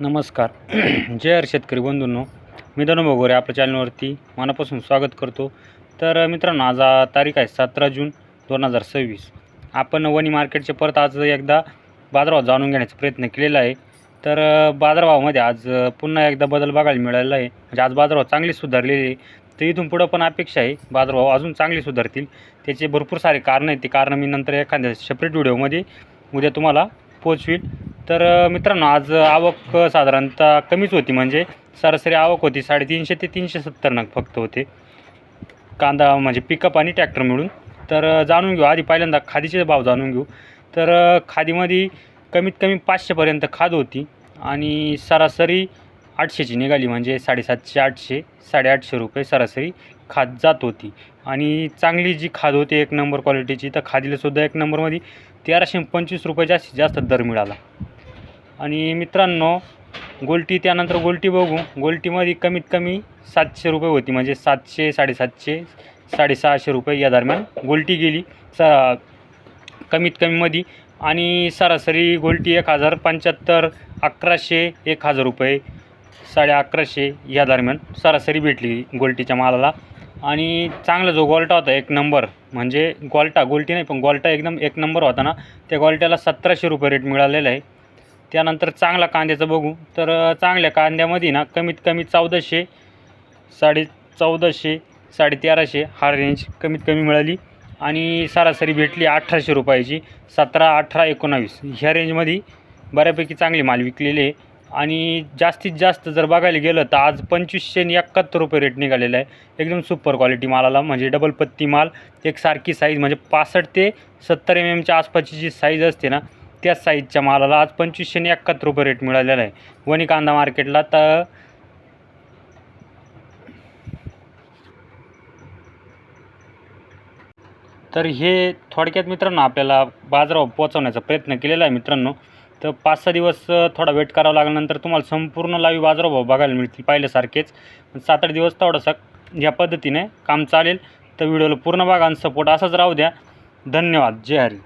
नमस्कार. जय हर शेतकरी बंधूंनो, मी धनु भगोरे आपल्या चॅनलवरती मनापासून स्वागत करतो. तर मित्रांनो, आज तारीख आहे 17 जून 2026. आपण वणी मार्केटचे परत आज एकदा बाजारभाव जाणून घेण्याचा प्रयत्न केलेला आहे. तर बाजारभावामध्ये आज पुन्हा एकदा बदल बघायला मिळालेला आहे. म्हणजे आज बाजारभाव चांगले सुधारलेले आहे. तर इथून पुढं पण अपेक्षा आहे बाजारभाव अजून चांगले सुधारतील. त्याचे भरपूर सारे कारणं आहेत. ते कारणं मी नंतर एखाद्या सेपरेट व्हिडिओमध्ये उद्या तुम्हाला पोचवील. तर मित्रांनो, आज आवक साधारणतः कमीच होती. म्हणजे सरासरी आवक होती 350 ते 370 नग फक्त होते कांदा, म्हणजे पिकअप आणि ट्रॅक्टर मिळून. तर जाणून घेऊ आधी पहिल्यांदा खादीचे भाव जाणून घेऊ. तर खादीमध्ये कमीत कमी 500पर्यंत खाद होती आणि सरासरी 800ची निघाली. म्हणजे 750 800 850 रुपये सरासरी खाद जात होती. आणि चांगली जी खाद होती एक नंबर क्वालिटीची, तर खादीलासुद्धा एक नंबरमध्ये 1325 रुपये जास्तीत जास्त दर मिळाला. आणि मित्रांनो, गोल्टी, त्यानंतर गोल्टी बघू. गोल्टीमध्ये कमीत कमी 700 रुपये होती. म्हणजे 700 750 650 रुपये या दरम्यान गोल्टी गेली कमीत कमीमध्ये. आणि सरासरी गोल्टी 1075 1100 1000 रुपये 1150 या दरम्यान सरासरी भेटली गोल्टीच्या मालाला. आणि चांगला जो गोल्टा होता एक नंबर, म्हणजे गोल्टी नाही पण गोल्टा एकदम एक नंबर होता ना, त्या गोल्ट्याला 1700 रुपये रेट मिळालेला आहे. त्यानंतर चांगला कांद्याचं बघू. तर चांगल्या कांद्यामध्ये ना कमीत कमी 1400 1450 1350 हा रेंज कमीत कमी मिळाली. आणि सरासरी भेटली 1800 रुपयाची 17 18 19 ह्या रेंजमध्ये बऱ्यापैकी चांगले माल विकलेले आहे. आणि जास्तीत जास्त जर बघायला गेलं तर आज 2571 रुपये रेट निघालेला आहे. एकदम सुपर क्वालिटी मालाला, म्हणजे डबल पत्ती माल, एकसारखी साईज, म्हणजे 65 ते 70 mm आसपासची जी साईज असते ना, त्या साईजच्या मालाला आज 2571 रुपये रेट मिळालेला आहे वणी कांदा मार्केटला. तर हे थोडक्यात मित्रांनो आपल्याला बाजारावर पोहोचवण्याचा प्रयत्न केलेला आहे मित्रांनो. तर 5-6 दिवस थोडा वेट करावा लागला, नंतर तुम्हाला संपूर्ण लाईव्ह बाजारभाव बघायला मिळतील पहिल्यासारखेच. 7-8 दिवस थोडासा या पद्धतीने काम चालेल. तर व्हिडिओला पूर्ण बघा आणि सपोर्ट असाच राहू द्या. धन्यवाद. जय हरी.